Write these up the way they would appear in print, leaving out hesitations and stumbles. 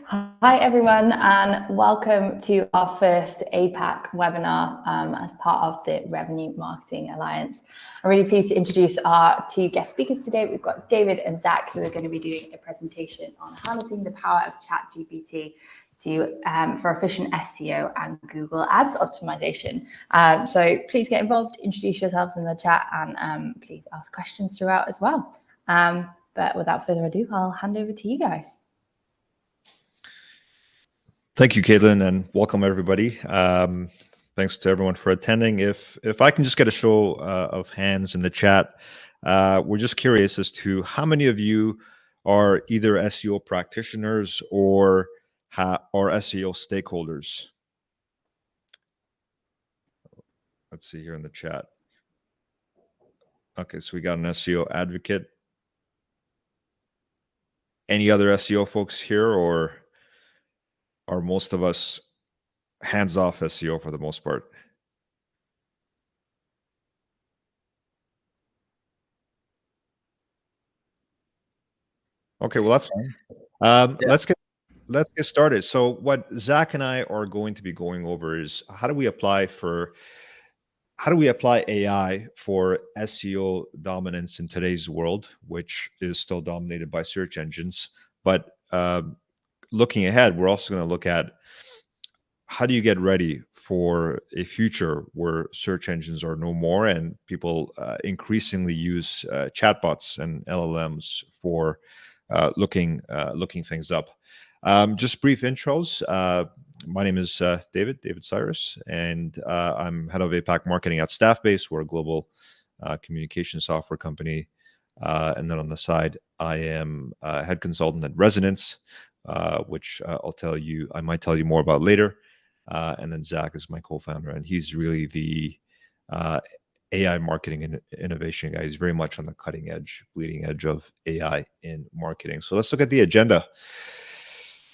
Hi everyone, and welcome to our first APAC webinar as part of the Revenue Marketing Alliance. I'm really pleased to introduce our two guest speakers today. We've got David and Zach, who are going to be doing a presentation on harnessing the power of ChatGPT for efficient SEO and Google Ads optimization. So please get involved, introduce yourselves in the chat, and please ask questions throughout as well. But without further ado, I'll hand over to you guys. Thank you, Caitlin, and welcome everybody. Thanks to everyone for attending. If I can just get a show of hands in the chat, we're just curious as to how many of you are either SEO practitioners or SEO stakeholders. Let's see here in the chat. Okay, so we got an SEO advocate. Any other SEO folks here, or are most of us hands-off SEO for the most part? Okay, well that's fine. Let's get started. So what Zach and I are going to be going over is how do we apply AI for SEO dominance in today's world, which is still dominated by search engines. But looking ahead, we're also going to look at how do you get ready for a future where search engines are no more and people increasingly use chatbots and LLMs for looking things up. Just brief intros. My name is David Cyrus, and I'm head of APAC marketing at Staffbase. We're a global communication software company. And then on the side, I am a head consultant at Resonance, which I might tell you more about later. And then Zach is my co-founder, and he's really the AI marketing and innovation guy. He's very much on the cutting edge, bleeding edge of AI in marketing. So let's look at the agenda.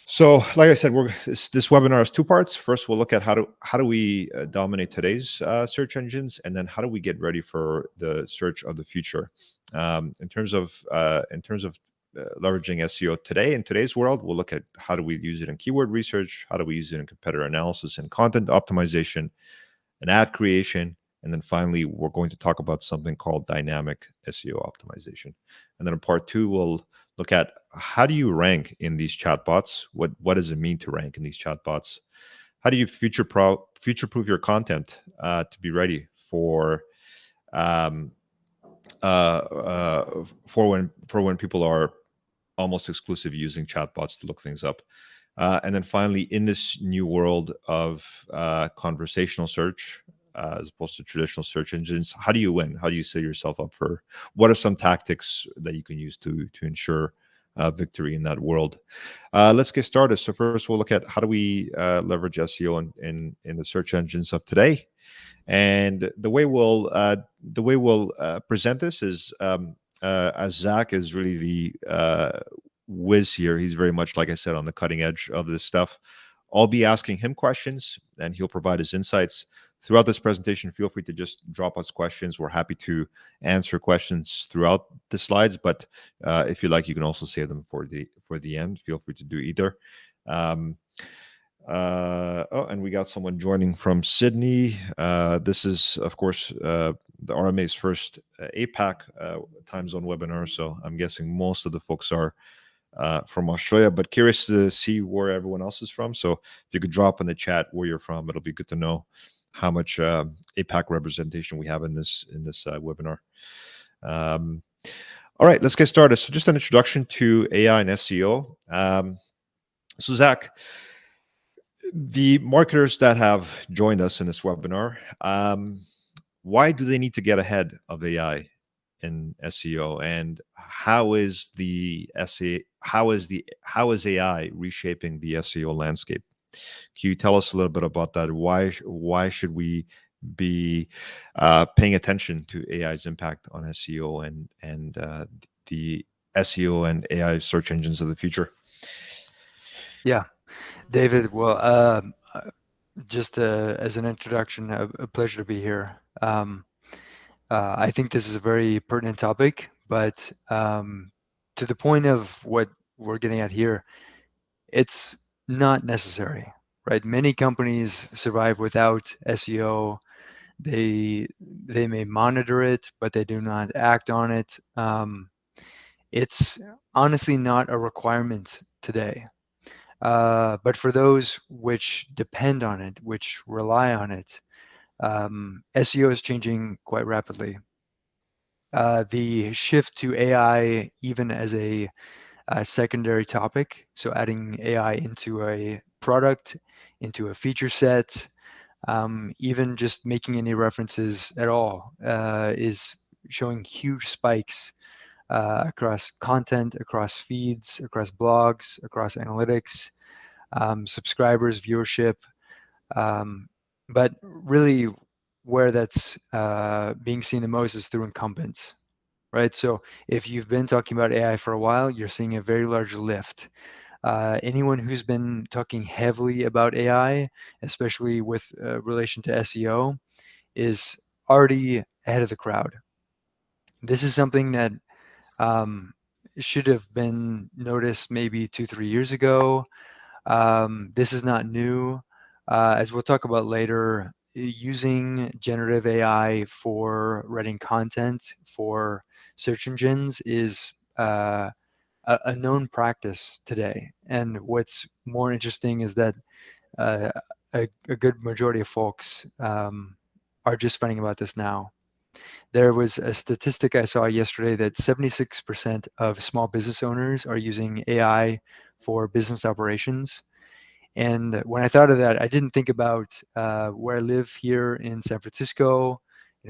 So, like I said, this webinar is two parts. First, we'll look at how do we dominate today's search engines, and then how do we get ready for the search of the future. In terms of leveraging SEO today in today's world, we'll look at how do we use it in keyword research, how do we use it in competitor analysis and content optimization, and ad creation, and then finally we're going to talk about something called dynamic SEO optimization. And then in part two, we'll look at how do you rank in these chatbots? What does it mean to rank in these chatbots? How do you future-proof your content to be ready for when people are almost exclusively using chatbots to look things up? And then finally, in this new world of conversational search, as opposed to traditional search engines, how do you win? How do you set yourself up for? What are some tactics that you can use to ensure victory in that world? Let's get started. So first, we'll look at how do we leverage SEO in the search engines of today. And the way we'll present this is as Zach is really the whiz here. He's very much, like I said, on the cutting edge of this stuff. I'll be asking him questions, and he'll provide his insights. Throughout this presentation, feel free to just drop us questions. We're happy to answer questions throughout the slides, but if you like, you can also save them for the end. Feel free to do either. And we got someone joining from Sydney. This is, of course, the RMA's first APAC time zone webinar, so I'm guessing most of the folks are from Australia, but curious to see where everyone else is from. So if you could drop in the chat where you're from, it'll be good to know how much APAC representation we have in this webinar. All right, let's get started. So just an introduction to AI and SEO. So Zach, the marketers that have joined us in this webinar, why do they need to get ahead of AI in SEO, and how is AI reshaping the SEO landscape? Can you tell us a little bit about that? Why should we be paying attention to AI's impact on SEO and the SEO and AI search engines of the future? Yeah, David. Well, just as an introduction, a pleasure to be here. I think this is a very pertinent topic, but to the point of what we're getting at here, it's not necessary, right? Many companies survive without SEO. They may monitor it, but they do not act on it. It's honestly not a requirement today. But for those which depend on it, which rely on it, SEO is changing quite rapidly. The shift to AI, even as a secondary topic, so adding AI into a product, into a feature set, even just making any references at all, is showing huge spikes across content, across feeds, across blogs, across analytics, subscribers, viewership. But really, where that's being seen the most is through incumbents, right? So if you've been talking about AI for a while, you're seeing a very large lift. Anyone who's been talking heavily about AI, especially with relation to SEO, is already ahead of the crowd. This is something that should have been noticed maybe 2-3 years ago. This is not new. As we'll talk about later, using generative AI for writing content for search engines is a known practice today. And what's more interesting is that a good majority of folks are just finding about this now. There was a statistic I saw yesterday that 76% of small business owners are using AI for business operations. And when I thought of that, I didn't think about where I live here in San Francisco,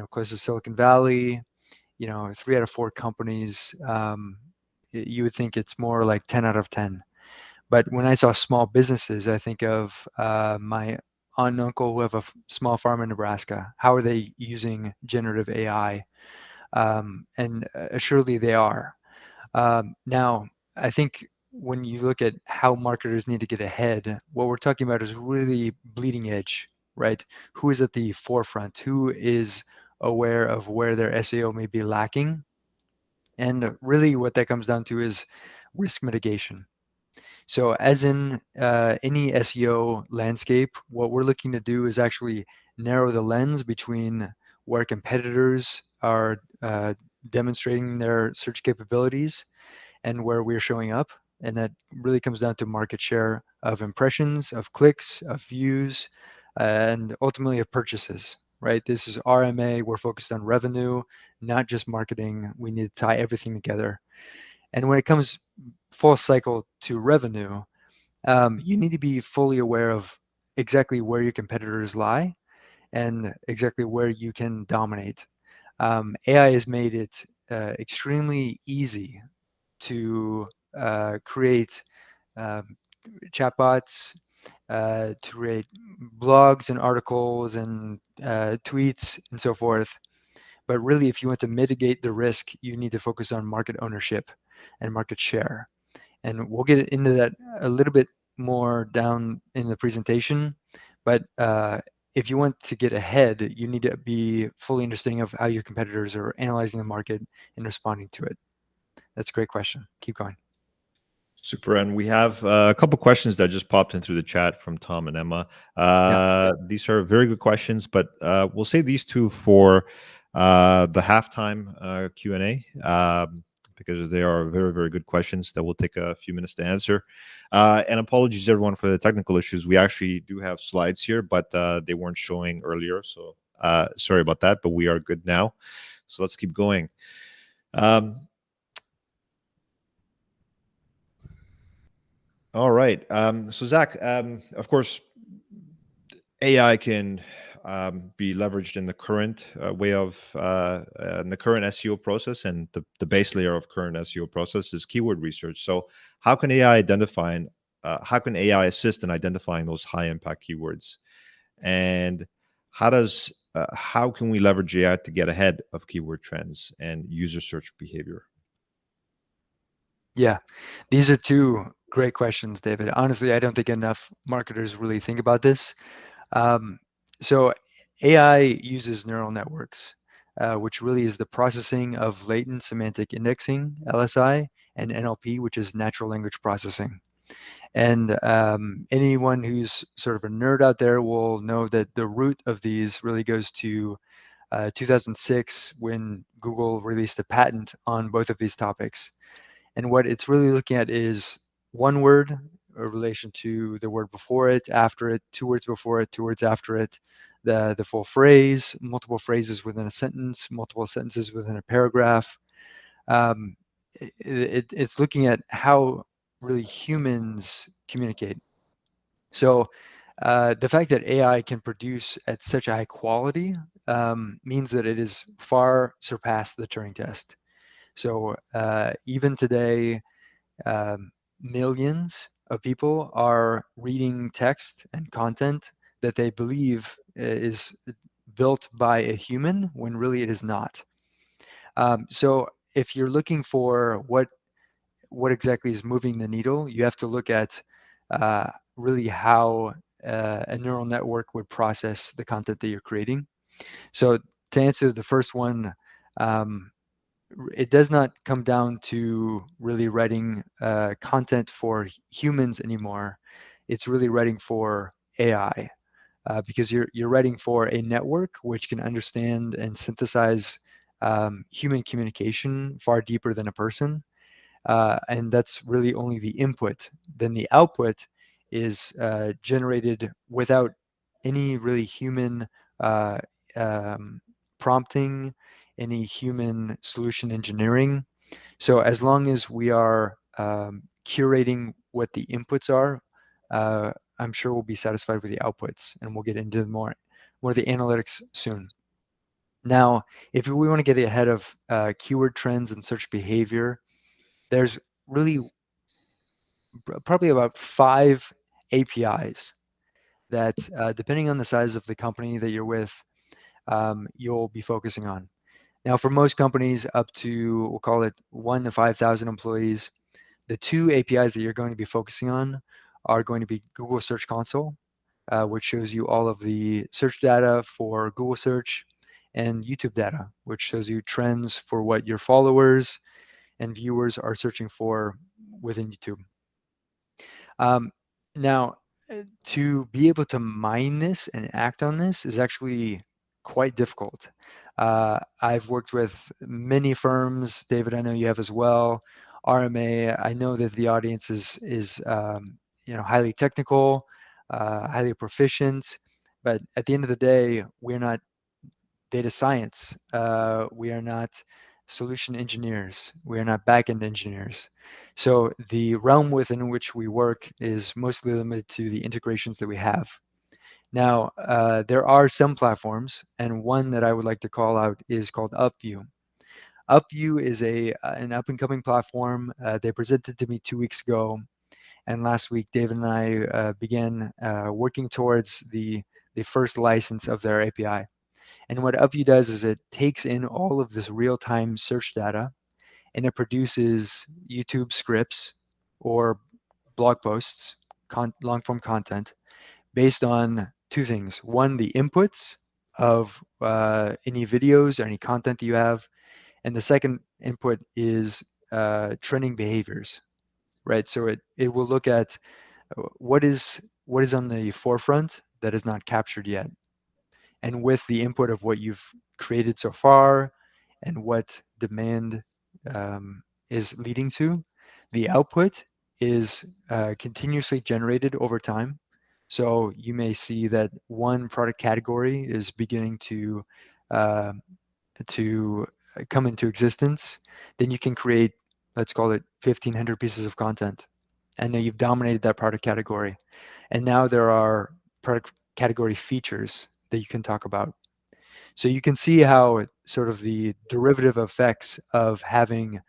close to Silicon Valley, 3 out of 4 companies. You would think it's more like 10 out of 10. But when I saw small businesses, I think of my aunt and uncle who have a small farm in Nebraska. How are they using generative AI? And assuredly they are. Now, I think when you look at how marketers need to get ahead, what we're talking about is really bleeding edge, right? Who is at the forefront? Who is aware of where their SEO may be lacking? And really what that comes down to is risk mitigation. So as in any SEO landscape, what we're looking to do is actually narrow the lens between where competitors are demonstrating their search capabilities and where we're showing up. And that really comes down to market share of impressions, of clicks, of views, and ultimately of purchases, right? This is RMA. We're focused on revenue, not just marketing. We need to tie everything together. And when it comes full cycle to revenue, you need to be fully aware of exactly where your competitors lie and exactly where you can dominate. AI has made it extremely easy to create chatbots, to create blogs and articles and tweets and so forth. But really, if you want to mitigate the risk, you need to focus on market ownership and market share. And we'll get into that a little bit more down in the presentation. But if you want to get ahead, you need to be fully understanding of how your competitors are analyzing the market and responding to it. That's a great question. Keep going. Super. And we have a couple questions that just popped in through the chat from Tom and Emma. These are very good questions, but we'll save these two for the halftime Q&A because they are very, very good questions that will take a few minutes to answer. And apologies, everyone, for the technical issues. We actually do have slides here, but they weren't showing earlier. So sorry about that, but we are good now. So let's keep going. All right. So Zach, of course, AI can be leveraged in the current way of in the current SEO process, and the base layer of current SEO process is keyword research. So how can AI how can AI assist in identifying those high impact keywords, and how can we leverage AI to get ahead of keyword trends and user search behavior? Yeah, these are two great questions, David. Honestly, I don't think enough marketers really think about this. So AI uses neural networks, which really is the processing of latent semantic indexing, LSI, and NLP, which is natural language processing. And anyone who's sort of a nerd out there will know that the root of these really goes to 2006, when Google released a patent on both of these topics. And what it's really looking at is one word in relation to the word before it, after it, two words before it, two words after it, the full phrase, multiple phrases within a sentence, multiple sentences within a paragraph. It's looking at how really humans communicate. So the fact that AI can produce at such a high quality means that it is far surpassed the Turing test. So even today, millions of people are reading text and content that they believe is built by a human when really it is not. So if you're looking for what exactly is moving the needle, you have to look at really how a neural network would process the content that you're creating. So to answer the first one, it does not come down to really writing content for humans anymore. It's really writing for AI, because you're writing for a network which can understand and synthesize human communication far deeper than a person. And that's really only the input. Then the output is generated without any really human uh, prompting, any human solution engineering. So as long as we are curating what the inputs are, I'm sure we'll be satisfied with the outputs, and we'll get into more of the analytics soon. Now, if we want to get ahead of keyword trends and search behavior, there's really probably about 5 APIs that, depending on the size of the company that you're with, you'll be focusing on. Now, for most companies up to, we'll call it 1 to 5,000 employees, the 2 APIs that you're going to be focusing on are going to be Google Search Console, which shows you all of the search data for Google search, and YouTube data, which shows you trends for what your followers and viewers are searching for within YouTube. Now, to be able to mine this and act on this is actually quite difficult. I've worked with many firms. David, I know you have as well. RMA, I know that the audience is highly technical, highly proficient, but at the end of the day, we're not data science. We are not solution engineers. We are not backend engineers. So the realm within which we work is mostly limited to the integrations that we have. Now, there are some platforms, and one that I would like to call out is called UpView. UpView is an up-and-coming platform. They presented to me 2 weeks ago, and last week, David and I began working towards the first license of their API. And what UpView does is it takes in all of this real-time search data, and it produces YouTube scripts or blog posts, long-form content, based on 2 things. One, the inputs of any videos or any content that you have, and the second input is trending behaviors, right? So it will look at what is on the forefront that is not captured yet. And with the input of what you've created so far and what demand is leading to, the output is continuously generated over time. So you may see that one product category is beginning to come into existence. Then you can create, let's call it 1,500 pieces of content, and then you've dominated that product category. And now there are product category features that you can talk about. So you can see how sort of the derivative effects of having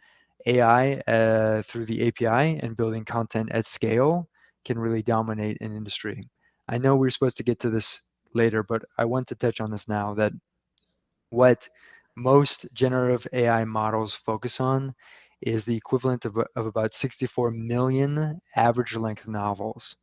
AI through the API and building content at scale can really dominate an industry. I know we're supposed to get to this later, but I want to touch on this now, that what most generative AI models focus on is the equivalent of about 64 million average length novels.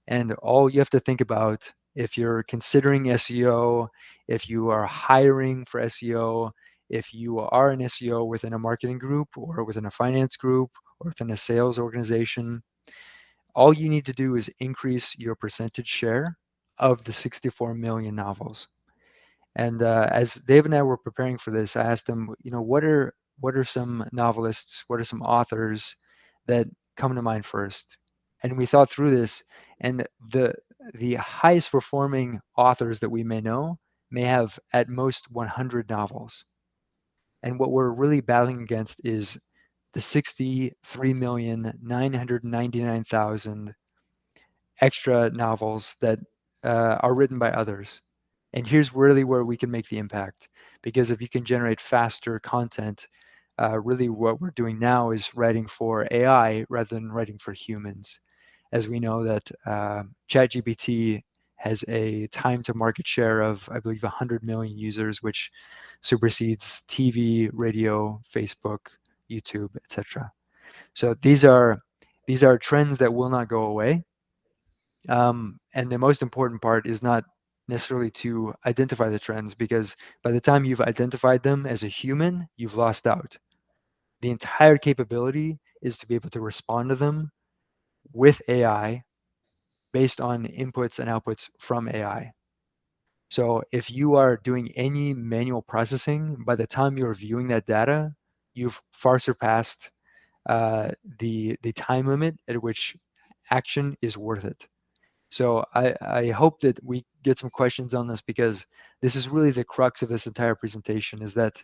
And all you have to think about, if you're considering SEO, if you are hiring for SEO, if you are an SEO within a marketing group or within a finance group or within a sales organization, all you need to do is increase your percentage share of the 64 million novels. And as Dave and I were preparing for this, I asked him, what are some novelists, what are some authors that come to mind first? And we thought through this, and the highest performing authors that we may know may have at most 100 novels. And what we're really battling against is the 63,999,000 extra novels that are written by others. And here's really where we can make the impact, because if you can generate faster content, really what we're doing now is writing for AI rather than writing for humans. As we know that ChatGPT has a time to market share of, I believe, 100 million users, which supersedes TV, radio, Facebook, YouTube, etc. So these are trends that will not go away. And the most important part is not necessarily to identify the trends, because by the time you've identified them as a human, you've lost out. The entire capability is to be able to respond to them with AI based on inputs and outputs from AI. So if you are doing any manual processing, by the time you're viewing that data, you've far surpassed the time limit at which action is worth it. So I hope that we get some questions on this, because this is really the crux of this entire presentation, is that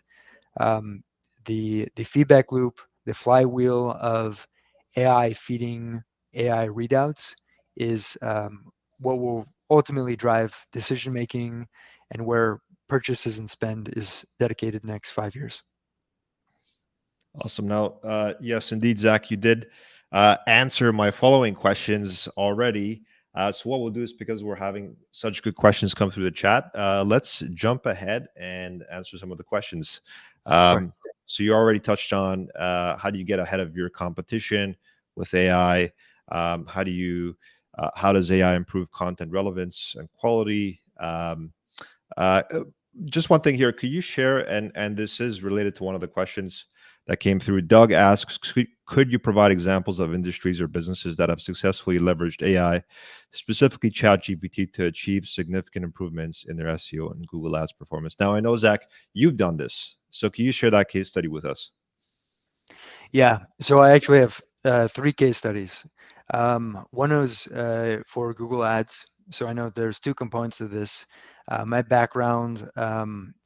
the feedback loop, the flywheel of AI feeding AI readouts is what will ultimately drive decision making, and where purchases and spend is dedicated the next 5 years. Awesome. Now, yes, indeed, Zach, you did answer my following questions already. So what we'll do is, because we're having such good questions come through the chat, let's jump ahead and answer some of the questions. Sure. So you already touched on how do you get ahead of your competition with AI? How does AI improve content relevance and quality? Uh, just one thing here, could you share, and this is related to one of the questions that came through. Doug asks, could you provide examples of industries or businesses that have successfully leveraged AI, specifically ChatGPT, to achieve significant improvements in their SEO and Google Ads performance? Now, I know, Zach, you've done this. So can you share that case study with us? Yeah, so I actually have 3 case studies. One was for Google Ads. So I know there's 2 components to this. My background,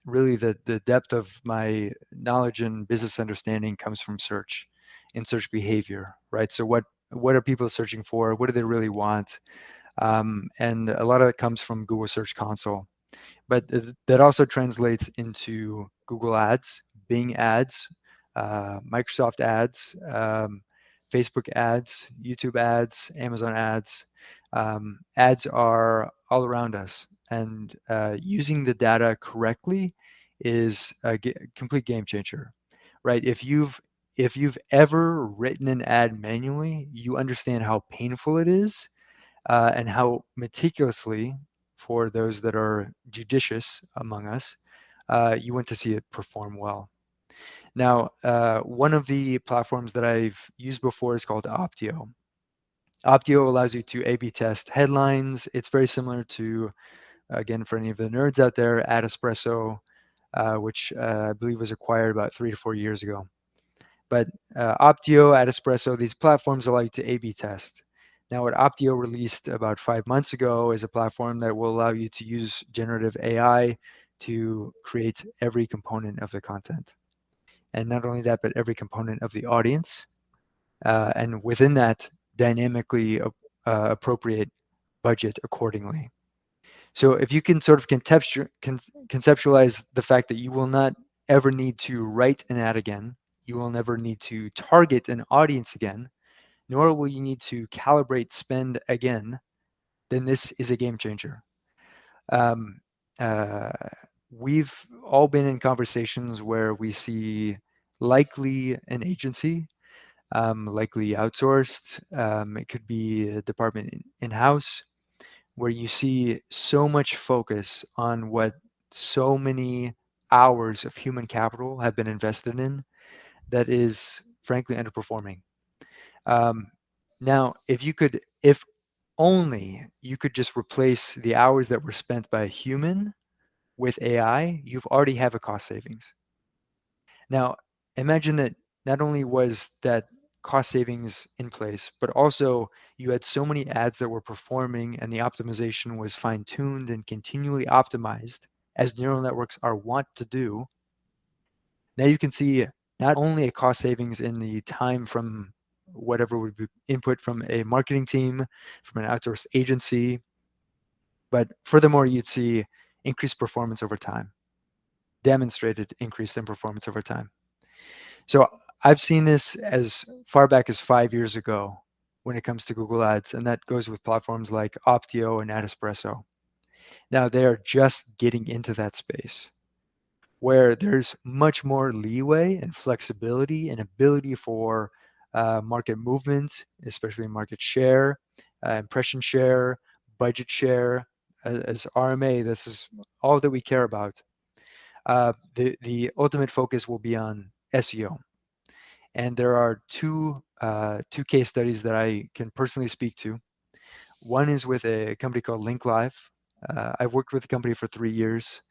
really the depth of my knowledge and business understanding comes from search and search behavior, right? So what are people searching for? What do they really want? And a lot of it comes from Google Search Console. But that also translates into Google Ads, Bing Ads, Microsoft Ads, Facebook Ads, YouTube Ads, Amazon Ads. Ads are all around us, and using the data correctly is a complete game changer, right? If you've ever written an ad manually, you understand how painful it is, and how meticulously, for those that are judicious among us, you want to see it perform well. Now, one of the platforms that I've used before is called Optio. Optio allows you to A/B test headlines. It's very similar to, again, for any of the nerds out there, AdEspresso, which I believe was acquired about 3 to 4 years ago. But Optio, AdEspresso, these platforms allow you to A/B test. Now, what Optio released about 5 months ago is a platform that will allow you to use generative AI to create every component of the content. And not only that, but every component of the audience. And within that, dynamically appropriate budget accordingly. So if you can sort of conceptualize the fact that you will not ever need to write an ad again, you will never need to target an audience again, nor will you need to calibrate spend again, then this is a game changer. We've all been in conversations where we see likely an agency, likely outsourced. It could be a department in-house, where you see so much focus on what so many hours of human capital have been invested in that is frankly underperforming. Now, if only you could just replace the hours that were spent by a human with AI, you've already have a cost savings. Now, imagine that not only was that cost savings in place, but also you had so many ads that were performing and the optimization was fine-tuned and continually optimized as neural networks are wont to do. Now you can see not only a cost savings in the time from whatever would be input from a marketing team, from an outsourced agency, but furthermore, you'd see increased performance over time, demonstrated increase in performance over time. So I've seen this as far back as 5 years ago when it comes to Google Ads, and that goes with platforms like Optio and Adespresso. Now they are just getting into that space where there's much more leeway and flexibility and ability for market movement, especially market share, impression share, budget share. As RMA, this is all that we care about. The ultimate focus will be on SEO. And there are two case studies that I can personally speak to. One is with a company called LinkLive. I've worked with the company for 3 years.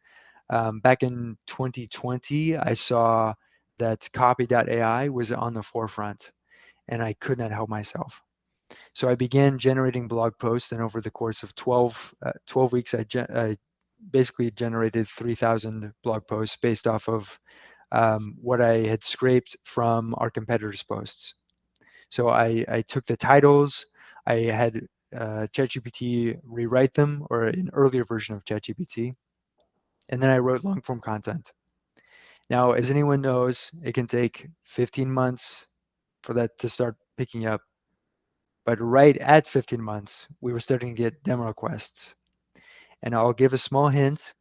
Back in 2020, I saw that copy.ai was on the forefront, and I could not help myself. So I began generating blog posts, and over the course of 12 weeks, I basically generated 3,000 blog posts based off of what I had scraped from our competitors' posts. So I took the titles, I had ChatGPT rewrite them, or an earlier version of ChatGPT, and then I wrote long form content. Now, as anyone knows, it can take 15 months for that to start picking up. But right at 15 months, we were starting to get demo requests. And I'll give a small hint,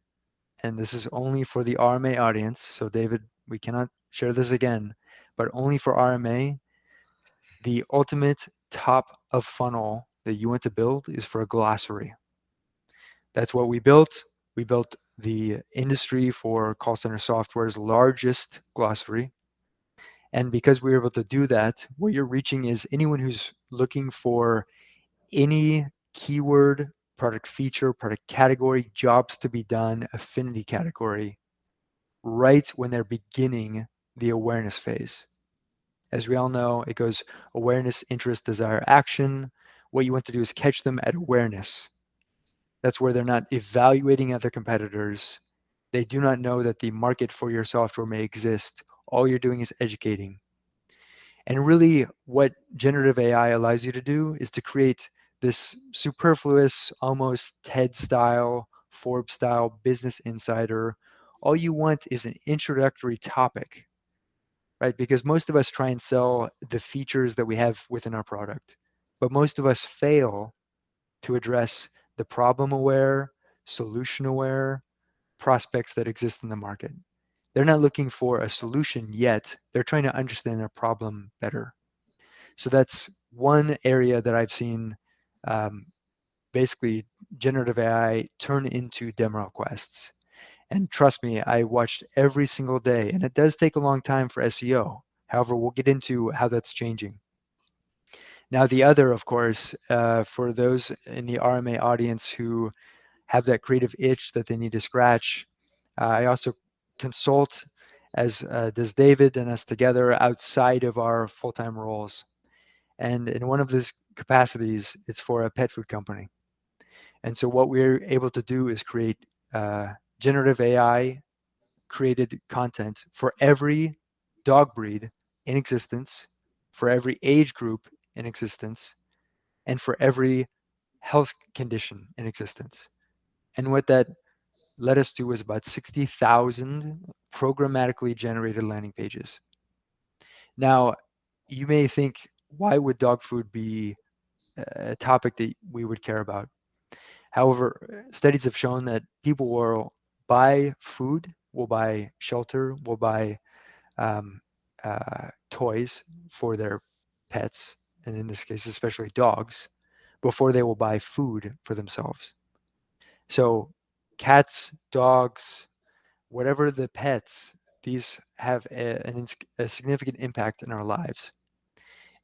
and this is only for the RMA audience. So David, we cannot share this again, but only for RMA. The ultimate top of funnel that you want to build is for a glossary. That's what we built. We built the industry for call center software's largest glossary. And because we were able to do that, what you're reaching is anyone who's looking for any keyword, product feature, product category, jobs to be done, affinity category, right when they're beginning the awareness phase. As we all know, it goes awareness, interest, desire, action. What you want to do is catch them at awareness. That's where they're not evaluating other competitors. They do not know that the market for your software may exist. All you're doing is educating. And really, what generative AI allows you to do is to create this superfluous, almost TED style, Forbes style, Business Insider. All you want is an introductory topic, right? Because most of us try and sell the features that we have within our product, but most of us fail to address the problem aware, solution aware prospects that exist in the market. They're not looking for a solution yet. They're trying to understand their problem better. So that's one area that I've seen basically generative AI turn into demo requests. And trust me, I watched every single day, and it does take a long time for SEO. However, we'll get into how that's changing. Now, the other, of course, for those in the RMA audience who have that creative itch that they need to scratch, I also consult, as does David and us together, outside of our full-time roles. And in one of these capacities, it's for a pet food company. And so what we're able to do is create generative AI created content for every dog breed in existence, for every age group in existence, and for every health condition in existence. And what that led us to was about 60,000 programmatically generated landing pages. Now, you may think, why would dog food be a topic that we would care about? However, studies have shown that people will buy food, will buy shelter, will buy toys for their pets, and in this case, especially dogs, before they will buy food for themselves. So cats, dogs, whatever the pets, these have a significant impact in our lives.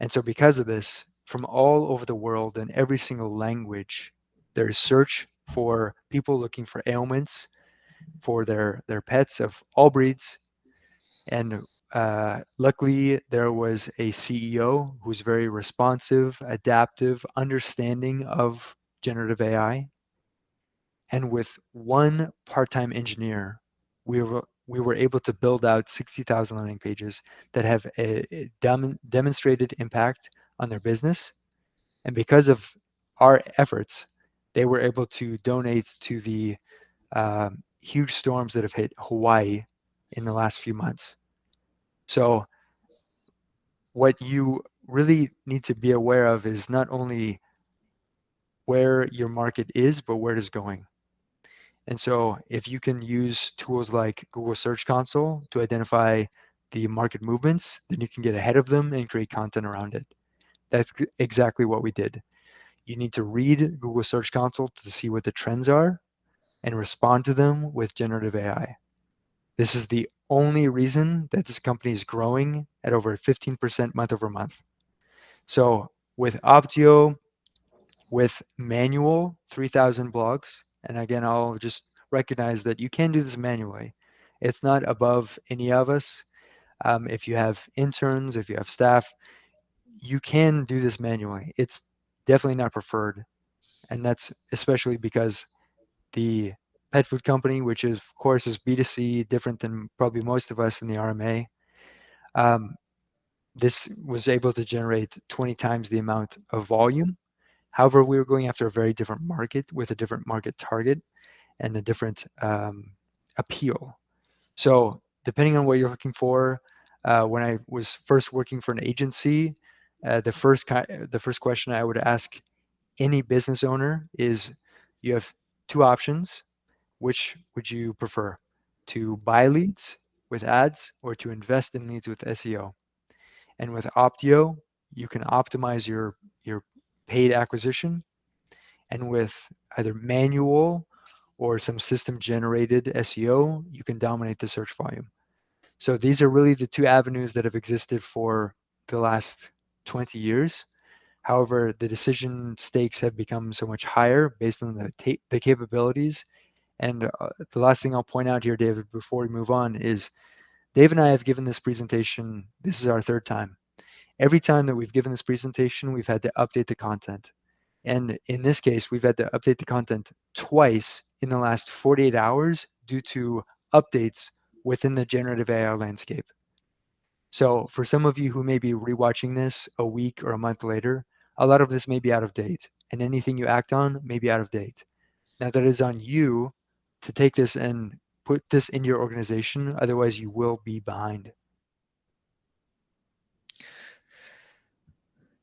And so because of this, from all over the world in every single language. There's search for people looking for ailments for their pets of all breeds. And luckily, there was a CEO who's very responsive, adaptive, understanding of generative AI. And with one part-time engineer, we were able to build out 60,000 landing pages that have a demonstrated impact on their business. And because of our efforts, they were able to donate to the huge storms that have hit Hawaii in the last few months. So what you really need to be aware of is not only where your market is, but where it is going. And so if you can use tools like Google Search Console to identify the market movements, then you can get ahead of them and create content around it. That's exactly what we did. You need to read Google Search Console to see what the trends are and respond to them with generative AI. This is the only reason that this company is growing at over 15% month over month. So with Optio, with manual 3,000 blogs, and again, I'll just recognize that you can do this manually. It's not above any of us. If you have interns, if you have staff, you can do this manually. It's definitely not preferred. And that's especially because the pet food company, which is, of course is B2C, different than probably most of us in the RMA, this was able to generate 20 times the amount of volume. However, we were going after a very different market with a different market target and a different appeal. So depending on what you're looking for, when I was first working for an agency, the first question I would ask any business owner is, you have two options. Which would you prefer? To buy leads with ads or to invest in leads with SEO? And with Optio, you can optimize your paid acquisition, and with either manual or some system generated SEO, you can dominate the search volume. So these are really the two avenues that have existed for the last 20 years. However, the decision stakes have become so much higher based on the capabilities. And the last thing I'll point out here, David, before we move on, is Dave and I have given this presentation. This is our third time. Every time that we've given this presentation, we've had to update the content. And in this case, we've had to update the content twice in the last 48 hours due to updates within the generative AI landscape. So for some of you who may be rewatching this a week or a month later, a lot of this may be out of date, and anything you act on may be out of date. Now that is on you to take this and put this in your organization, otherwise you will be behind.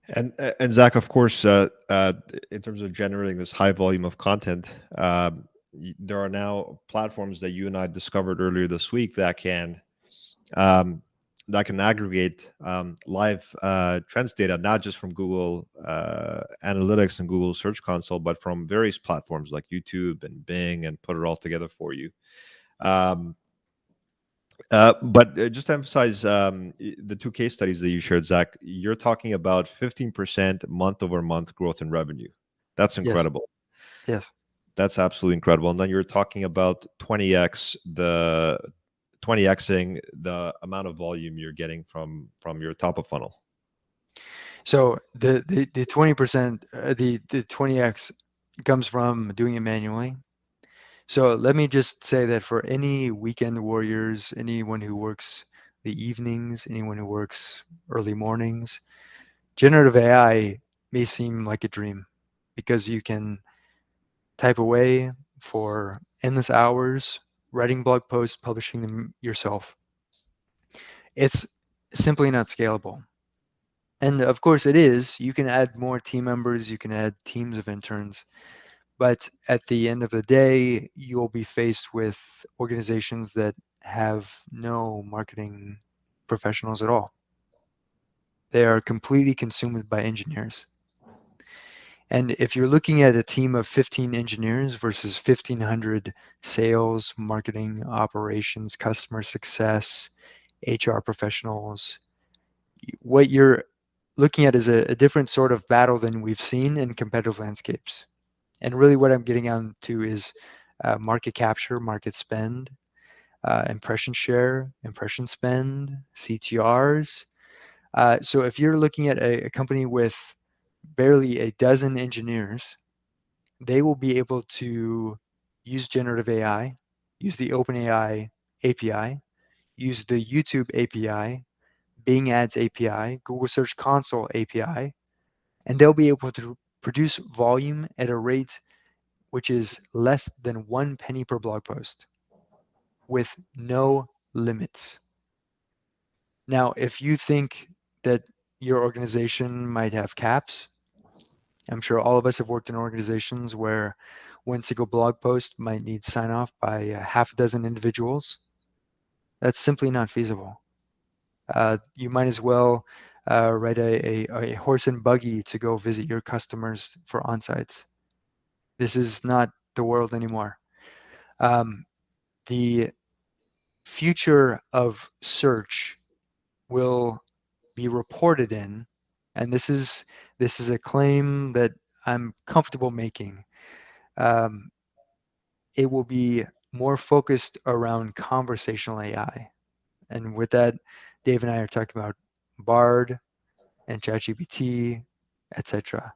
And Zach, of course, in terms of generating this high volume of content, there are now platforms that you and I discovered earlier this week that can aggregate live trends data, not just from Google Analytics and Google Search Console, but from various platforms like YouTube and Bing, and put it all together for you. But just to emphasize the two case studies that you shared, Zach, you're talking about 15% month over month growth in revenue. That's incredible. Yes. That's absolutely incredible. And then you're talking about 20xing the amount of volume you're getting from your top of funnel. So the 20%, the 20x comes from doing it manually. So let me just say that for any weekend warriors, anyone who works the evenings, anyone who works early mornings, generative AI may seem like a dream, because you can type away for endless hours, writing blog posts, publishing them yourself. It's simply not scalable. And of course it is. You can add more team members, you can add teams of interns, but at the end of the day, you'll be faced with organizations that have no marketing professionals at all. They are completely consumed by engineers. And if you're looking at a team of 15 engineers versus 1,500 sales, marketing, operations, customer success, HR professionals, what you're looking at is a different sort of battle than we've seen in competitive landscapes. And really what I'm getting on to is market capture, market spend, impression share, impression spend, CTRs. So if you're looking at a company with barely a dozen engineers, they will be able to use generative AI, use the OpenAI API, use the YouTube API, Bing Ads API, Google Search Console API, and they'll be able to produce volume at a rate which is less than 1 penny per blog post with no limits. Now, if you think that your organization might have caps, I'm sure all of us have worked in organizations where one single blog post might need sign off by half a dozen individuals. That's simply not feasible. You might as well write a horse and buggy to go visit your customers for onsites. This is not the world anymore. The future of search will be reported in, and this is a claim that I'm comfortable making. It will be more focused around conversational AI. And with that, Dave and I are talking about Bard and ChatGPT, etc.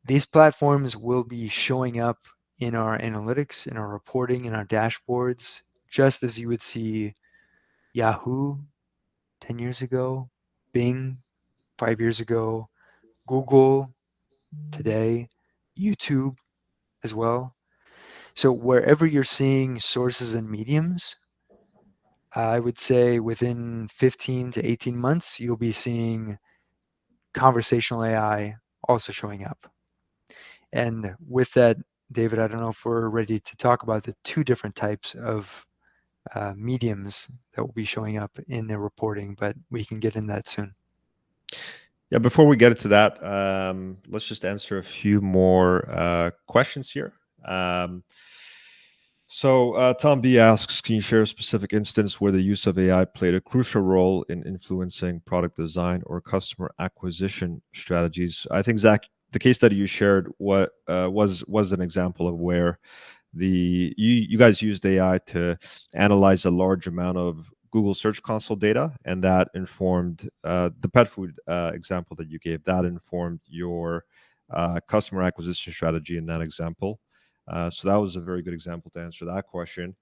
These platforms will be showing up in our analytics, in our reporting, in our dashboards, just as you would see Yahoo 10 years ago, Bing 5 years ago, Google today, YouTube as well. So wherever you're seeing sources and mediums, I would say within 15 to 18 months, you'll be seeing conversational AI also showing up. And with that, David, I don't know if we're ready to talk about the two different types of mediums that will be showing up in the reporting, but we can get in that soon. Yeah, before we get into that, let's just answer a few more questions here. So Tom B asks, can you share a specific instance where the use of AI played a crucial role in influencing product design or customer acquisition strategies? I think, Zach, the case study you shared was an example of where you guys used AI to analyze a large amount of Google Search Console data, and that informed the pet food example that you gave. That informed your customer acquisition strategy in that example. So that was a very good example to answer that question.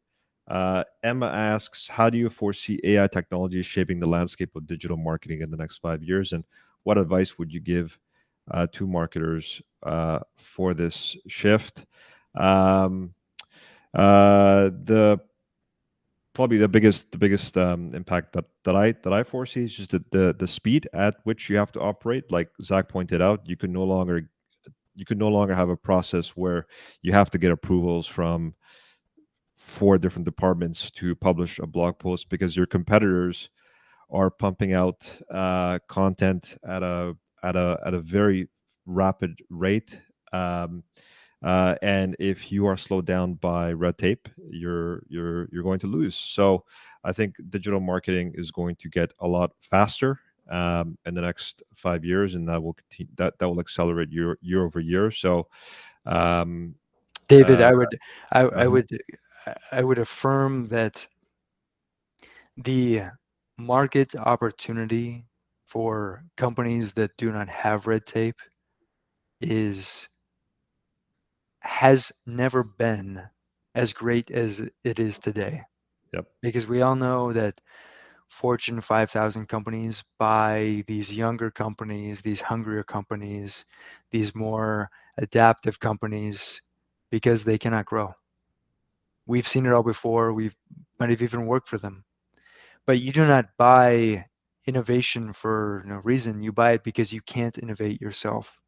Emma asks, how do you foresee AI technology shaping the landscape of digital marketing in the next 5 years? And what advice would you give to marketers for this shift? Probably the biggest impact that I foresee is just the speed at which you have to operate. Like Zach pointed out, you can no longer have a process where you have to get approvals from 4 different departments to publish a blog post, because your competitors are pumping out content at a very rapid rate. And if you are slowed down by red tape, you're going to lose. So I think digital marketing is going to get a lot faster in the next 5 years, and that will continue, that will accelerate year over year. So David, I would affirm that the market opportunity for companies that do not have red tape has never been as great as it is today. Yep. Because we all know that Fortune 5,000 companies buy these younger companies, these hungrier companies, these more adaptive companies, because they cannot grow. We've seen it all before. We might have even worked for them. But you do not buy innovation for no reason. You buy it because you can't innovate yourself.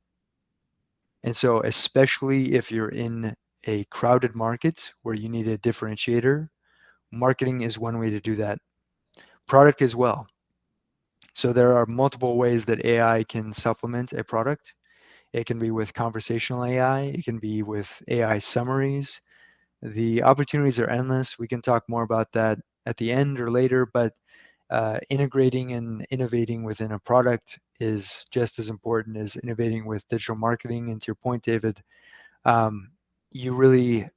And so, especially if you're in a crowded market where you need a differentiator, marketing is one way to do that. Product as well. So there are multiple ways that AI can supplement a product. It can be with conversational AI. It can be with AI summaries. The opportunities are endless. We can talk more about that at the end or later, but integrating and innovating within a product is just as important as innovating with digital marketing. And to your point, David, you really,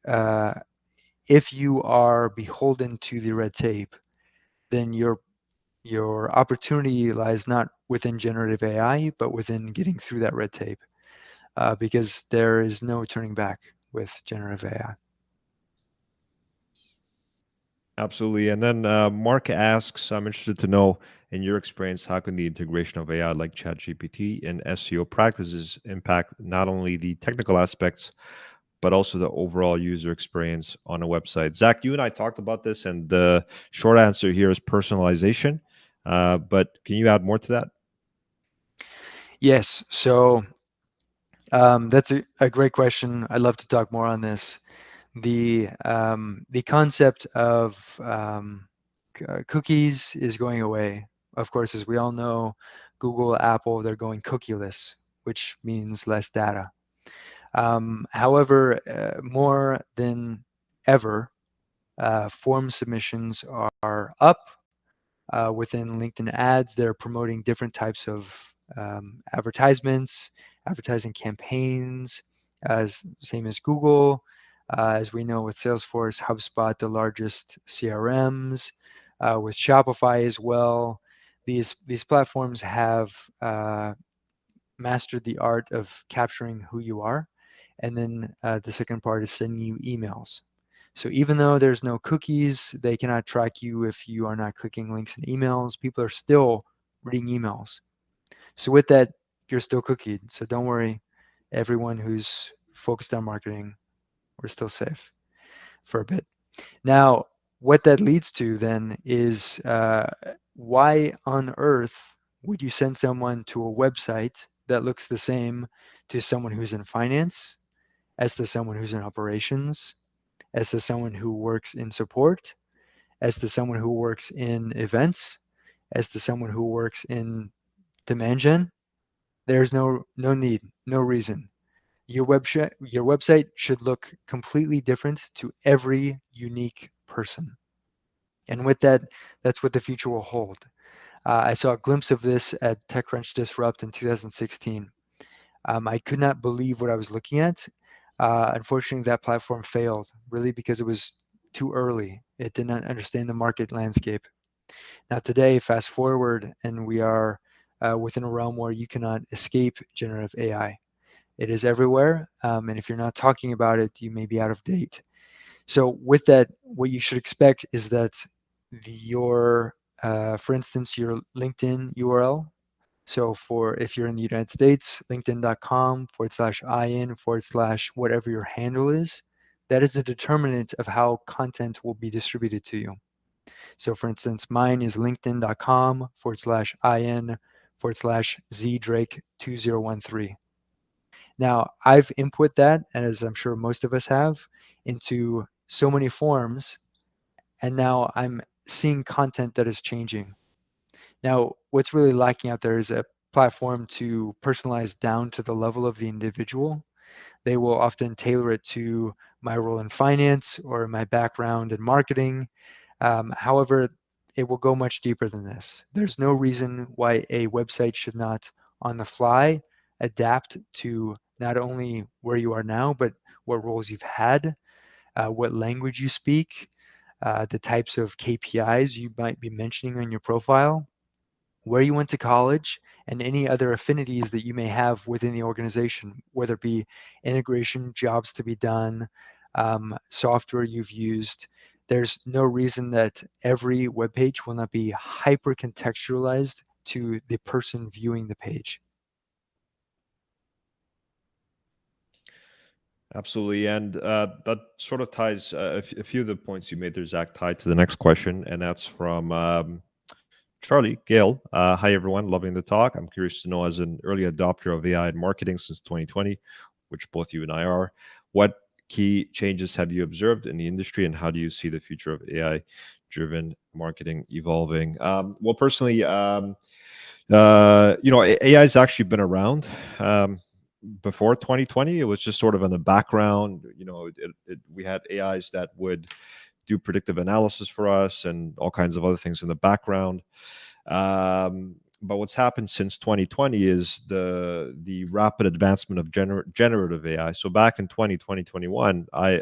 if you are beholden to the red tape, then your opportunity lies not within generative AI, but within getting through that red tape, because there is no turning back with generative AI. Absolutely. And then Mark asks, I'm interested to know, in your experience, how can the integration of AI like ChatGPT and SEO practices impact not only the technical aspects, but also the overall user experience on a website? Zach, you and I talked about this, and the short answer here is personalization. But can you add more to that? Yes. So that's a great question. I'd love to talk more on this. The concept of cookies is going away. Of course, as we all know, Google, Apple, they're going cookieless, which means less data. However, more than ever, form submissions are up. Within LinkedIn ads, they're promoting different types of advertisements, advertising campaigns, same as Google. As we know with Salesforce, HubSpot, the largest CRMs, with Shopify as well. These platforms have mastered the art of capturing who you are. And then the second part is sending you emails. So even though there's no cookies, they cannot track you if you are not clicking links in emails. People are still reading emails. So with that, you're still cookied. So don't worry, everyone who's focused on marketing, we're still safe for a bit. Now, what that leads to then is why on earth would you send someone to a website that looks the same to someone who's in finance, as to someone who's in operations, as to someone who works in support, as to someone who works in events, as to someone who works in demand gen? There's no need, no reason. Your website should look completely different to every unique person. And with that, that's what the future will hold. I saw a glimpse of this at TechCrunch Disrupt in 2016. I could not believe what I was looking at. Unfortunately, that platform failed, really because it was too early. It did not understand the market landscape. Now today, fast forward, and we are within a realm where you cannot escape generative AI. It is everywhere, and if you're not talking about it, you may be out of date. So with that, what you should expect is that your, for instance, your LinkedIn URL. So if you're in the United States, linkedin.com/in/whatever your handle is, that is a determinant of how content will be distributed to you. So for instance, mine is linkedin.com/in/zdrake2013. Now, I've input that, and as I'm sure most of us have, into so many forms, and now I'm seeing content that is changing. Now, what's really lacking out there is a platform to personalize down to the level of the individual. They will often tailor it to my role in finance or my background in marketing. However, it will go much deeper than this. There's no reason why a website should not, on the fly, adapt to not only where you are now, but what roles you've had, what language you speak, the types of KPIs you might be mentioning on your profile, where you went to college, and any other affinities that you may have within the organization, whether it be integration, jobs to be done, software you've used. There's no reason that every web page will not be hyper contextualized to the person viewing the page. Absolutely. And that sort of ties a few of the points you made there, Zach, tied to the next question. And that's from Charlie Gale. Hi, everyone. Loving the talk. I'm curious to know, as an early adopter of AI in marketing since 2020, which both you and I are, what key changes have you observed in the industry, and how do you see the future of AI-driven marketing evolving? Well, personally, AI has actually been around. Before 2020, it was just sort of in the background. We had AIs that would do predictive analysis for us and all kinds of other things in the background. But what's happened since 2020 is the rapid advancement of generative AI. So back in 2021, I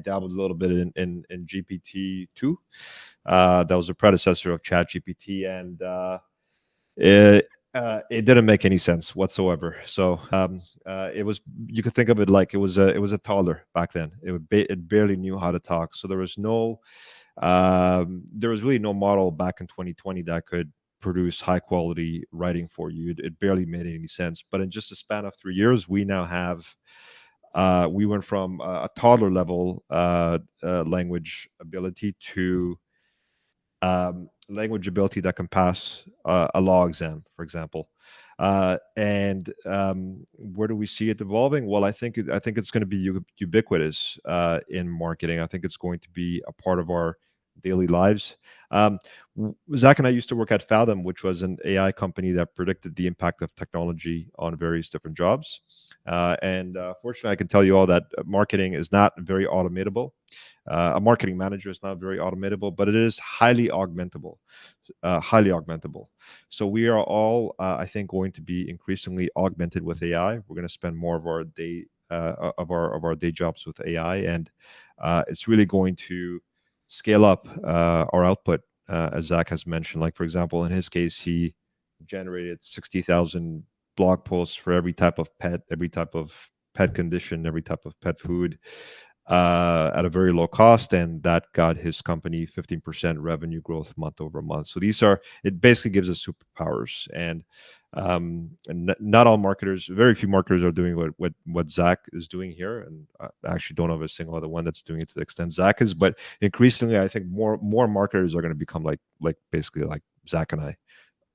dabbled a little bit in GPT-2. That was a predecessor of ChatGPT, and it didn't make any sense whatsoever. So it was, you could think of it like it was a toddler back then. It barely knew how to talk. So there was really no model back in 2020 that could produce high quality writing for you. It barely made any sense. But in just a span of 3 years, we now have we went from a toddler level language ability to language ability that can pass a law exam, for example. And where do we see it evolving? Well, I think it's going to be ubiquitous in marketing. I think it's going to be a part of our daily lives. Zach and I used to work at Fathom, which was an AI company that predicted the impact of technology on various different jobs. And fortunately, I can tell you all that marketing is not very automatable. A marketing manager is not very automatable, but it is highly augmentable. So we are all, I think, going to be increasingly augmented with AI. We're going to spend more of our day day jobs with AI, and it's really going to scale up our output, as Zach has mentioned. Like, for example, in his case, he generated 60,000 blog posts for every type of pet condition, every type of pet food, at a very low cost, and that got his company 15% revenue growth month over month. So it basically gives us superpowers, and not all marketers, very few marketers are doing what Zach is doing here, and I actually don't have a single other one that's doing it to the extent Zach is. But increasingly, I think more marketers are going to become like basically like Zach and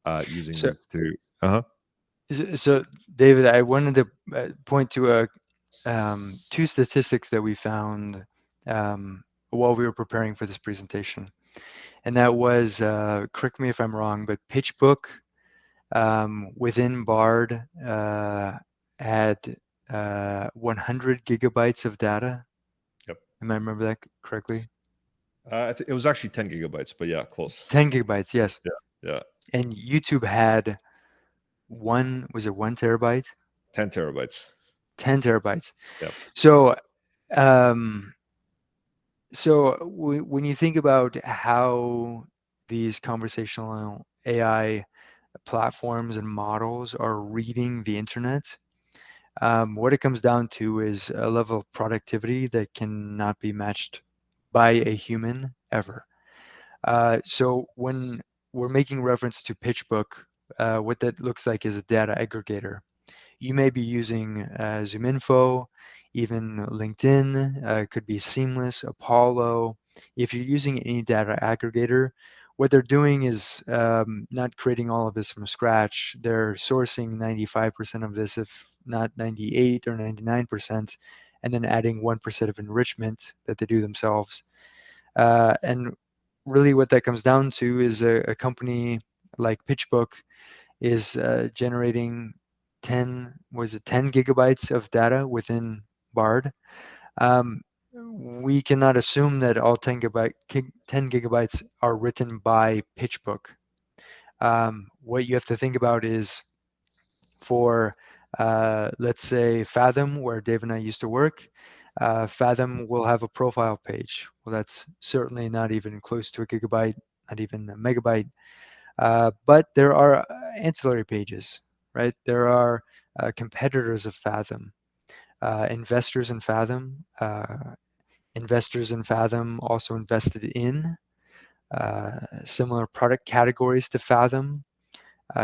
I, using So, these to. So, David, I wanted to point to two statistics that we found while we were preparing for this presentation. And that was, correct me if I'm wrong, but PitchBook within Bard had 100 gigabytes of data. Yep. Am I remember that correctly? I think it was actually 10 gigabytes, but yeah, close. 10 gigabytes, yes. Yeah. And YouTube had was it 1 terabyte? 10 terabytes. 10 terabytes. Yep. So, when you think about how these conversational AI platforms and models are reading the internet, what it comes down to is a level of productivity that cannot be matched by a human ever. So when we're making reference to PitchBook, what that looks like is a data aggregator. You may be using ZoomInfo, even LinkedIn, could be Seamless, Apollo. If you're using any data aggregator, what they're doing is not creating all of this from scratch. They're sourcing 95% of this, if not 98 or 99%, and then adding 1% of enrichment that they do themselves. And really what that comes down to is a company like PitchBook is generating 10 gigabytes of data within Bard. We cannot assume that all 10 gigabytes are written by PitchBook. What you have to think about is for, let's say, Fathom, where Dave and I used to work, Fathom will have a profile page. Well, that's certainly not even close to a gigabyte, not even a megabyte. But there are ancillary pages, right? There are competitors of Fathom, investors in Fathom. Investors in Fathom also invested in similar product categories to Fathom,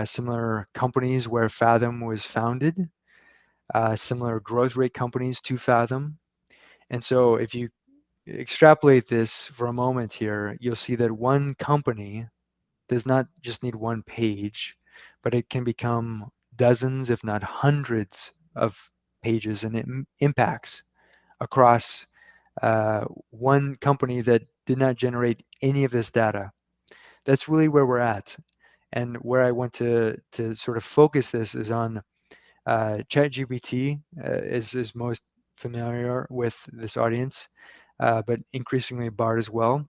similar companies where Fathom was founded, similar growth rate companies to Fathom. And so if you extrapolate this for a moment here, you'll see that one company does not just need one page, but it can become dozens, if not hundreds of pages, and it impacts across one company that did not generate any of this data. That's really where we're at. And where I want to sort of focus this is on ChatGPT is most familiar with this audience. but increasingly Bard as well,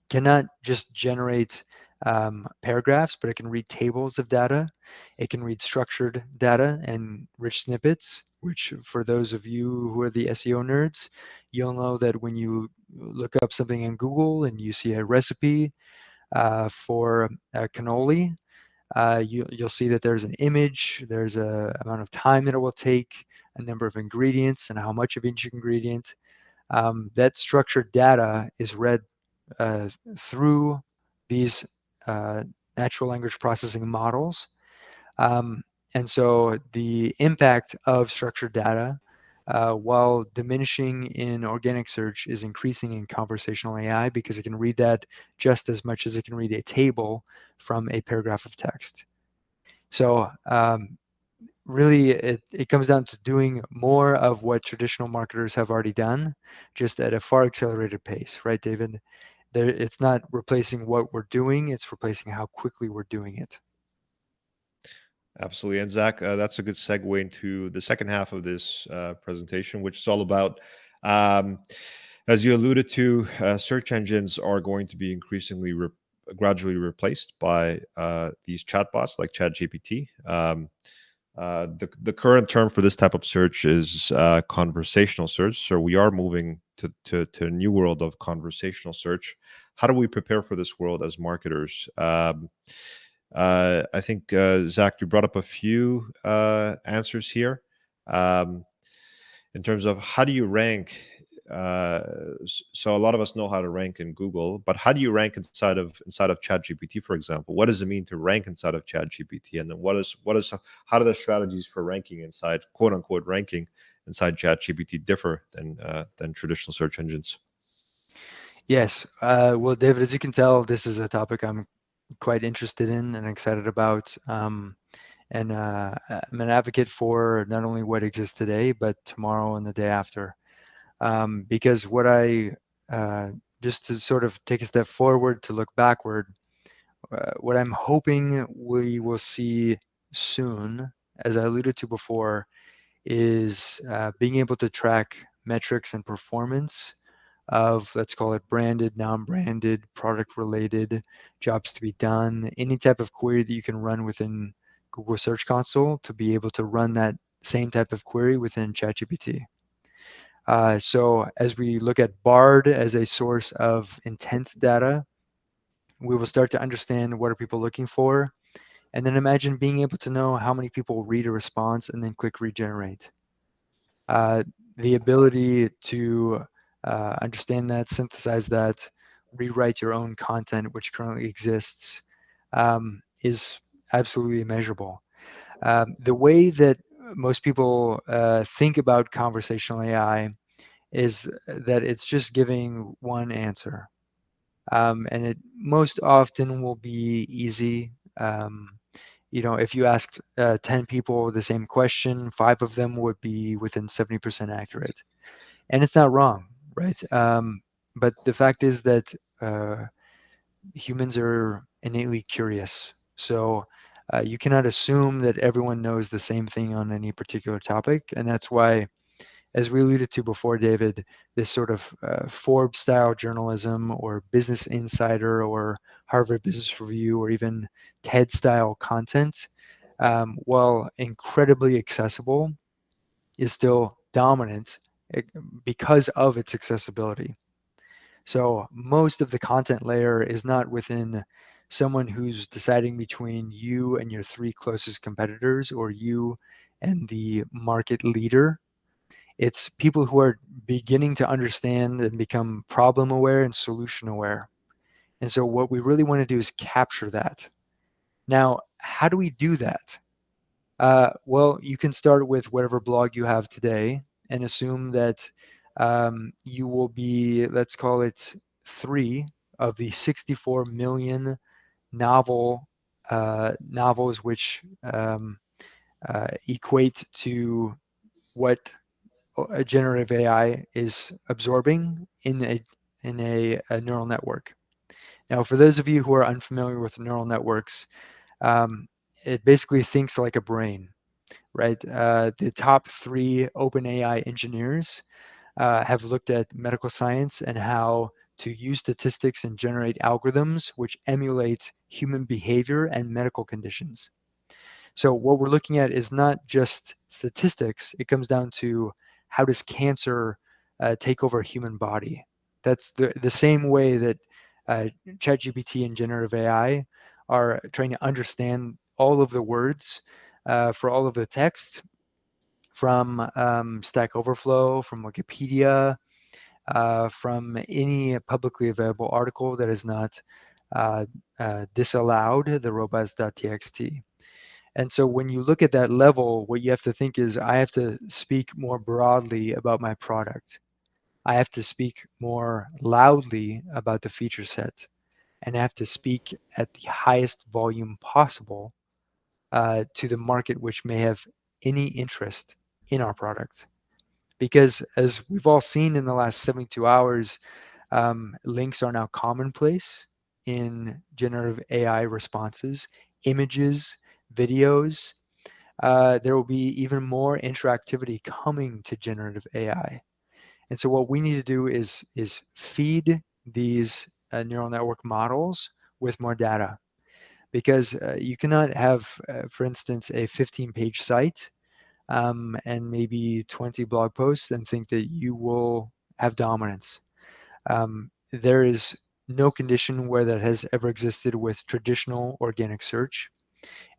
cannot just generate paragraphs, but it can read tables of data. It can read structured data and rich snippets, which for those of you who are the SEO nerds, you'll know that when you look up something in Google and you see a recipe for cannoli, you'll see that there's an image, there's a amount of time that it will take, a number of ingredients, and how much of each ingredient. That structured data is read through these natural language processing models. And so the impact of structured data, while diminishing in organic search, is increasing in conversational AI because it can read that just as much as it can read a table from a paragraph of text. So really, it comes down to doing more of what traditional marketers have already done, just at a far accelerated pace, right, David? It's not replacing what we're doing, it's replacing how quickly we're doing it. Absolutely. And Zach, that's a good segue into the second half of this presentation, which is all about, as you alluded to, search engines are going to be increasingly gradually replaced by these chatbots like ChatGPT. The current term for this type of search is conversational search. So we are moving to a new world of conversational search. How do we prepare for this world as marketers? I think, Zach, you brought up a few answers here in terms of how do you rank. So a lot of us know how to rank in Google, but how do you rank inside of ChatGPT, for example? What does it mean to rank inside of ChatGPT, and then how do the strategies for ranking inside, quote unquote, ranking inside ChatGPT differ than traditional search engines? Yes. Well, David, as you can tell, this is a topic I'm quite interested in and excited about. And I'm an advocate for not only what exists today, but tomorrow and the day after. Because what just to sort of take a step forward to look backward, what I'm hoping we will see soon, as I alluded to before, is being able to track metrics and performance of, let's call it, branded, non-branded, product-related, jobs to be done, any type of query that you can run within Google Search Console, to be able to run that same type of query within ChatGPT. So as we look at Bard as a source of intent data, we will start to understand what are people looking for, and then imagine being able to know how many people read a response and then click regenerate. The ability to understand that, synthesize that, rewrite your own content, which currently exists, is absolutely immeasurable. The way that most people think about conversational AI is that it's just giving one answer. And it most often will be easy. If you ask 10 people the same question, 5 of them would be within 70% accurate. And it's not wrong, right? But the fact is that humans are innately curious. So you cannot assume that everyone knows the same thing on any particular topic. And that's why, as we alluded to before, David, this sort of Forbes-style journalism or Business Insider or Harvard Business Review or even TED-style content, while incredibly accessible, is still dominant because of its accessibility. So most of the content layer is not within someone who's deciding between you and your 3 closest competitors or you and the market leader. It's people who are beginning to understand and become problem aware and solution aware. And so what we really want to do is capture that. Now, how do we do that? Well, you can start with whatever blog you have today and assume that you will be, let's call it 3 of the 64 million novels which equate to what a generative AI is absorbing in a neural network. Now, for those of you who are unfamiliar with neural networks, it basically thinks like a brain, right? The top 3 OpenAI engineers have looked at medical science and how to use statistics and generate algorithms which emulate human behavior and medical conditions. So what we're looking at is not just statistics. It comes down to how does cancer take over a human body. That's the same way that ChatGPT and generative AI are trying to understand all of the words for all of the text from Stack Overflow, from Wikipedia, from any publicly available article that is not disallowed, the robots.txt. And so when you look at that level, what you have to think is, I have to speak more broadly about my product. I have to speak more loudly about the feature set, and I have to speak at the highest volume possible to the market which may have any interest in our product. Because as we've all seen in the last 72 hours, links are now commonplace in generative AI responses, images, videos. There will be even more interactivity coming to generative AI. And so what we need to do is feed these neural network models with more data, because you cannot have, for instance, a 15-page site and maybe 20 blog posts and think that you will have dominance. There is no condition where that has ever existed with traditional organic search.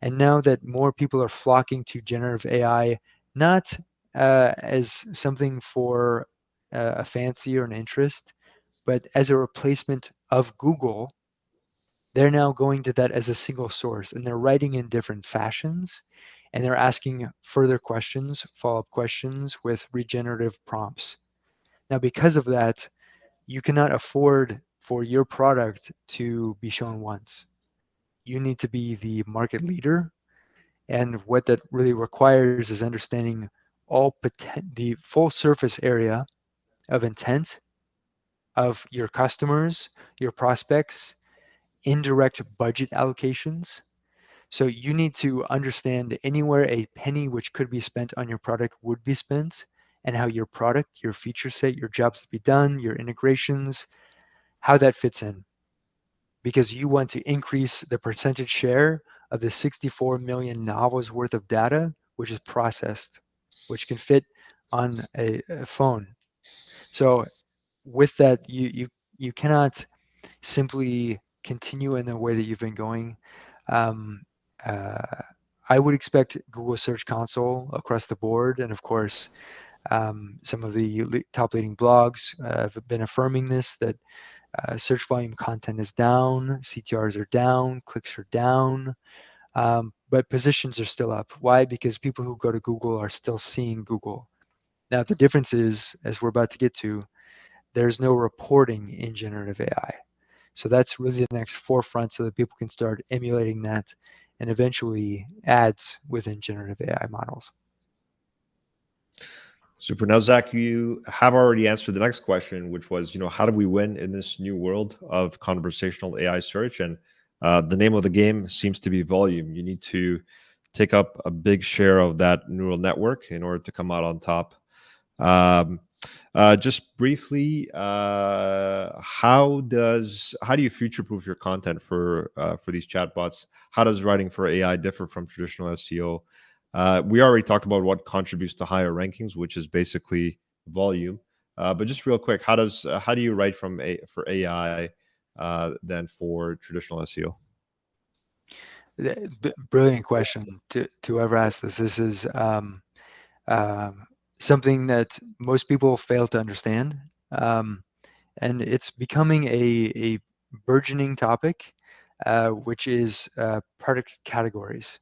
And now that more people are flocking to generative AI, not as something for a fancy or an interest, but as a replacement of Google, they're now going to that as a single source, and they're writing in different fashions, and they're asking further questions, follow-up questions with regenerative prompts. Now, because of that, you cannot afford for your product to be shown once. You need to be the market leader. And what that really requires is understanding the full surface area of intent of your customers, your prospects, indirect budget allocations. So you need to understand anywhere a penny which could be spent on your product would be spent, and how your product, your feature set, your jobs to be done, your integrations, how that fits in. Because you want to increase the percentage share of the 64 million novels worth of data, which is processed, which can fit on a phone. So with that, you cannot simply continue in the way that you've been going. Um, I would expect Google Search Console across the board, and of course, some of the top leading blogs have been affirming this, that search volume content is down, CTRs are down, clicks are down, but positions are still up. Why? Because people who go to Google are still seeing Google. Now, the difference is, as we're about to get to, there's no reporting in generative AI. So that's really the next forefront, so that people can start emulating that and eventually ads within generative AI models. Super. Now, Zach, you have already answered the next question, which was, how do we win in this new world of conversational AI search? And the name of the game seems to be volume. You need to take up a big share of that neural network in order to come out on top. Just briefly, how do you future-proof your content for these chatbots? How does writing for AI differ from traditional SEO? We already talked about what contributes to higher rankings, which is basically volume. But just real quick, how do you write for AI than for traditional SEO? Brilliant question to whoever asked this. This is something that most people fail to understand, and it's becoming a burgeoning topic, which is product categories.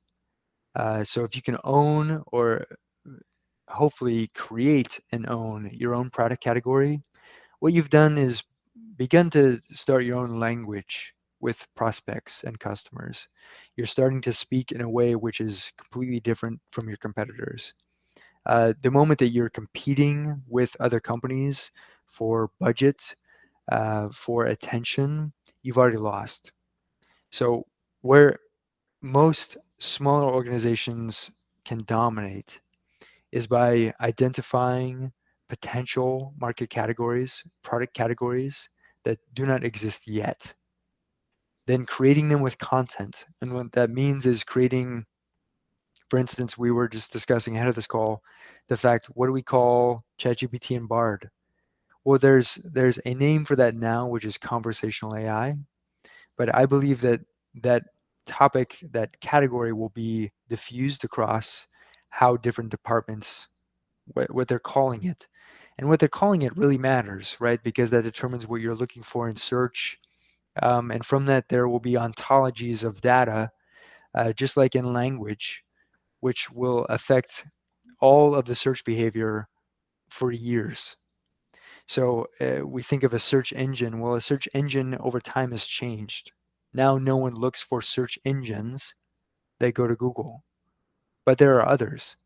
So if you can own, or hopefully create and own, your own product category, what you've done is begun to start your own language with prospects and customers. You're starting to speak in a way which is completely different from your competitors. The moment that you're competing with other companies for budget, for attention, you've already lost. So where most smaller organizations can dominate is by identifying potential market categories, product categories that do not exist yet. Then creating them with content. And what that means is creating, for instance, we were just discussing ahead of this call, the fact, what do we call ChatGPT and Bard? Well, there's a name for that now, which is conversational AI. But I believe that that topic, that category will be diffused across how different departments, what they're calling it. And what they're calling it really matters, right? Because that determines what you're looking for in search. And from that, there will be ontologies of data, just like in language, which will affect all of the search behavior for years. So we think of a search engine. Well, a search engine over time has changed. Now no one looks for search engines. They go to Google. But there are others.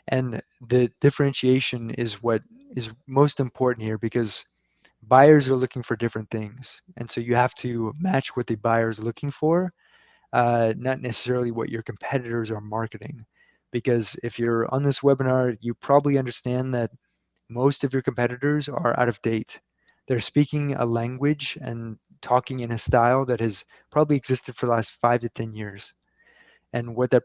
And the differentiation is what is most important here, because buyers are looking for different things. And so you have to match what the buyer is looking for, not necessarily what your competitors are marketing. Because if you're on this webinar, you probably understand that most of your competitors are out of date. They're speaking a language and talking in a style that has probably existed for the last 5 to 10 years. And what that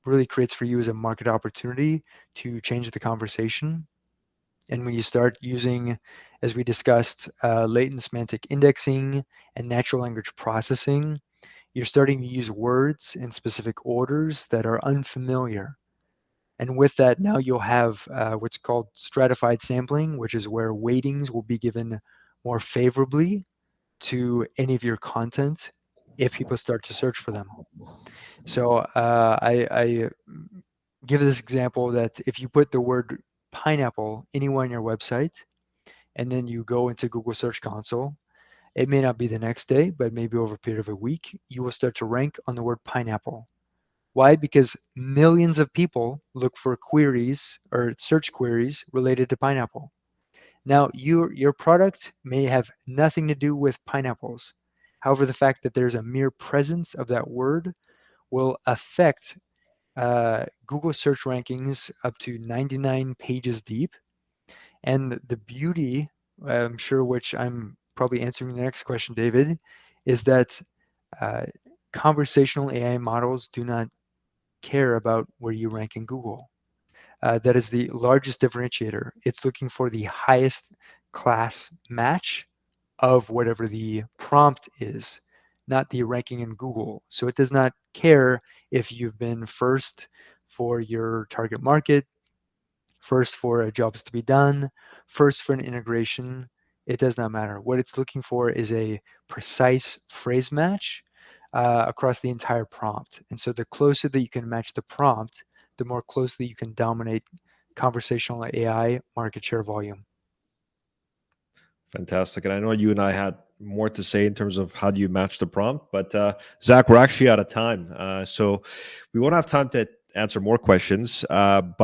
really creates for you is a market opportunity to change the conversation. And when you start using, as we discussed, latent semantic indexing and natural language processing, you're starting to use words in specific orders that are unfamiliar. And with that, now you'll have what's called stratified sampling, which is where weightings will be given more favorably to any of your content if people start to search for them. So I give this example that if you put the word pineapple anywhere on your website, and then you go into Google Search Console, it may not be the next day, but maybe over a period of a week, you will start to rank on the word pineapple. Why? Because millions of people look for queries or search queries related to pineapple. Now, your product may have nothing to do with pineapples. However, the fact that there's a mere presence of that word will affect Google search rankings up to 99 pages deep. And the beauty, I'm sure, which I'm probably answering the next question, David, is that conversational AI models do not care about where you rank in Google. That is the largest differentiator. It's looking for the highest class match of whatever the prompt is, not the ranking in Google. So it does not care if you've been first for your target market, first for jobs to be done, first for an integration. It does not matter. What it's looking for is a precise phrase match across the entire prompt. And so the closer that you can match the prompt, the more closely you can dominate conversational AI market share volume. Fantastic. And I know you and I had more to say in terms of how do you match the prompt, but Zach, we're actually out of time. So we won't have time to answer more questions, and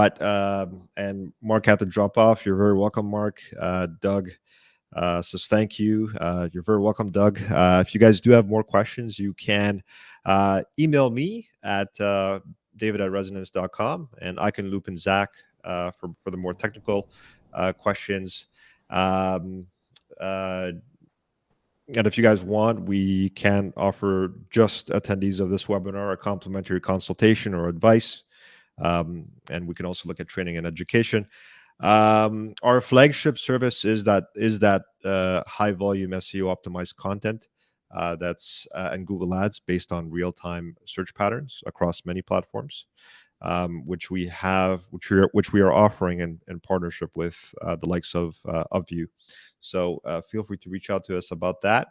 Mark had to drop off. You're very welcome, Mark. Doug says thank you. You're very welcome, Doug. If you guys do have more questions, you can email me at david@resonance.com, and I can loop in Zach for the more technical questions. And if you guys want, we can offer just attendees of this webinar a complimentary consultation or advice. And we can also look at training and education. Our flagship service is that high volume SEO optimized content that's in Google Ads based on real-time search patterns across many platforms, which we are offering in partnership with the likes of View. So feel free to reach out to us about that.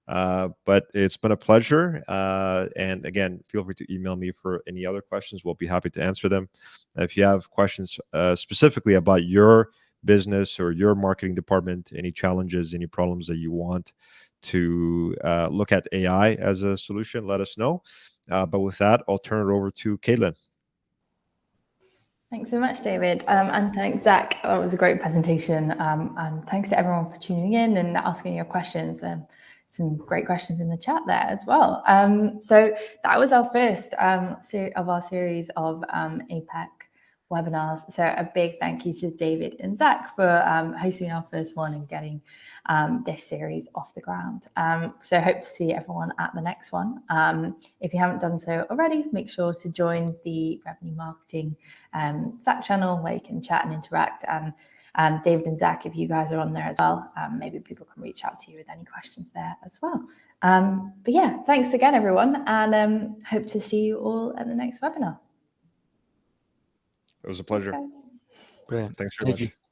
But it's been a pleasure. And again, feel free to email me for any other questions. We'll be happy to answer them. If you have questions specifically about your business or your marketing department, any challenges, any problems that you want to look at AI as a solution, let us know. But with that, I'll turn it over to Caitlin. Thanks so much, David. And thanks, Zach. That was a great presentation. And thanks to everyone for tuning in and asking your questions. Some great questions in the chat there as well. So that was our first of our series of APAC webinars. So a big thank you to David and Zach for hosting our first one and getting this series off the ground. So hope to see everyone at the next one. If you haven't done so already, make sure to join the Revenue Marketing Slack channel where you can chat and interact. And David and Zach, if you guys are on there as well, maybe people can reach out to you with any questions there as well. But yeah, thanks again, everyone, and hope to see you all at the next webinar. It was a pleasure. Thanks, guys. Brilliant. Thanks very much. Thank you.